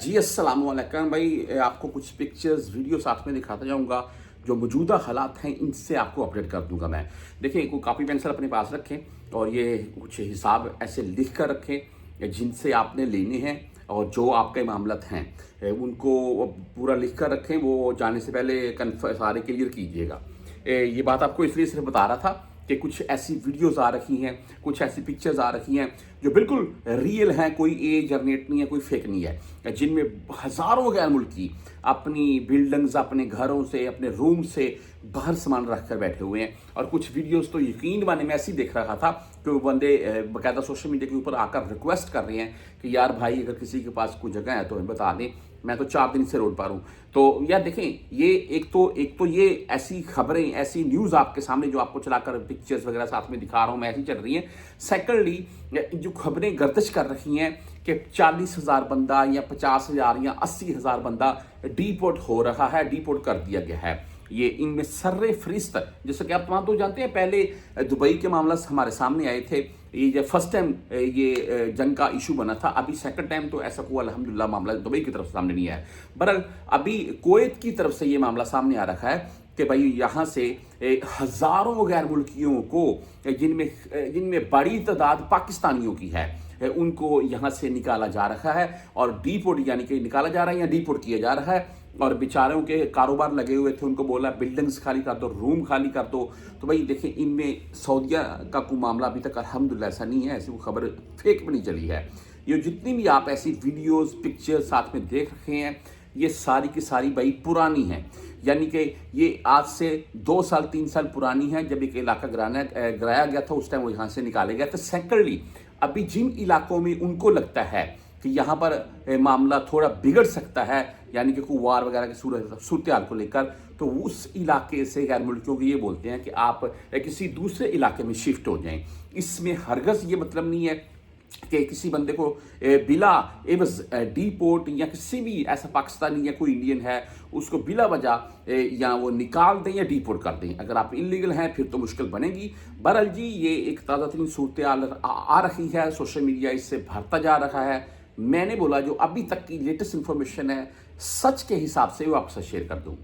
जी अस्सलाम वालेकुम भाई। आपको कुछ पिक्चर्स वीडियो साथ में दिखाता जाऊंगा जो मौजूदा हालात हैं, इनसे आपको अपडेट कर दूंगा मैं। देखिए, कोई कापी पेंसिल अपने पास रखें और ये कुछ हिसाब ऐसे लिख कर रखें जिनसे आपने लेने हैं और जो आपके मामलत हैं उनको पूरा लिख कर रखें। वो जाने से पहले सारे क्लियर कीजिएगा। ये बात आपको इसलिए सिर्फ बता रहा था कि कुछ ऐसी वीडियोस आ रखी हैं, कुछ ऐसी पिक्चर्स आ रखी हैं जो बिल्कुल रियल हैं, कोई ए जनरेट नहीं है, कोई फेक नहीं है, जिनमें हज़ारों गैर मुल्की अपनी बिल्डिंग्स, अपने घरों से, अपने रूम से बाहर सामान रख कर बैठे हुए हैं। और कुछ वीडियोस तो यकीन माने मैं ऐसी देख रहा था कि वो बंदे बाकायदा सोशल मीडिया के ऊपर आकर रिक्वेस्ट कर रहे हैं कि यार भाई, अगर किसी के पास कोई जगह है तो हमें बता दें, मैं तो 4 दिन से रोड पर हूँ। तो यार देखें, ये एक तो ये ऐसी खबरें, ऐसी न्यूज़ आपके सामने जो आपको चलाकर पिक्चर्स वगैरह साथ में दिखा रहा हूँ मैं, ऐसी चल रही हैं। सेकेंडली, जो खबरें गर्दिश कर रही हैं कि 40,000 बंदा या 50,000 या 80,000 बंदा डिपोर्ट हो रहा है, डिपोर्ट कर दिया गया है। ये इनमें सर्रे फरिश्त, जैसे कि आप तमाम तो जानते हैं, पहले दुबई के मामला हमारे सामने आए थे। ये जब फर्स्ट टाइम ये जंग का इशू बना था, अभी सेकंड टाइम तो ऐसा कोई अल्हम्दुलिल्लाह मामला दुबई की तरफ से सामने नहीं आया। बहरहाल अभी कुवैत की तरफ से ये मामला सामने आ रखा है कि भाई यहाँ से हज़ारों गैर मुल्कियों को, जिनमें बड़ी तादाद पाकिस्तानियों की है, उनको यहाँ से निकाला जा रहा है और डिपोर्ट यानी कि निकाला जा रहा है या डिपोर्ट किया जा रहा है। और बेचारों के कारोबार लगे हुए थे, उनको बोला बिल्डिंग्स खाली कर दो, रूम खाली कर दो। तो भाई देखिए, इनमें सऊदीया का कोई मामला अभी तक अल्हम्दुलिल्लाह ऐसा नहीं है, ऐसी कोई खबर फेक भी नहीं चली है। ये जितनी भी आप ऐसी वीडियोस पिक्चर्स साथ में देख रहे हैं, ये सारी की सारी भाई पुरानी हैं। यानी कि ये आज से 2 साल 3 साल पुरानी है, जब एक इलाका गिराया गया था, उस टाइम वो यहाँ से निकाले गए थे। सेकेंडली, अभी जिन इलाकों में उनको लगता है कि यहाँ पर मामला थोड़ा बिगड़ सकता है, यानी कि कोई वार वगैरह की सूरत हाल को लेकर, तो उस इलाके से गैर मुल्कियों को ये बोलते हैं कि आप किसी दूसरे इलाके में शिफ्ट हो जाएं। इसमें हरगज़ ये मतलब नहीं है कि किसी बंदे को बिला एवज डिपोर्ट या किसी भी ऐसा पाकिस्तानी या कोई इंडियन है उसको बिला वजह या वो निकाल दें या डिपोर्ट कर दें। अगर आप इलीगल हैं फिर तो मुश्किल बनेगी। बहरहाल जी, ये एक ताज़ा तरीन सूरत हाल आ रही है, सोशल मीडिया इससे भरता जा रहा है। मैंने बोला जो अभी तक की लेटेस्ट इन्फॉर्मेशन है, सच के हिसाब से वो आपके साथ शेयर कर दूँ।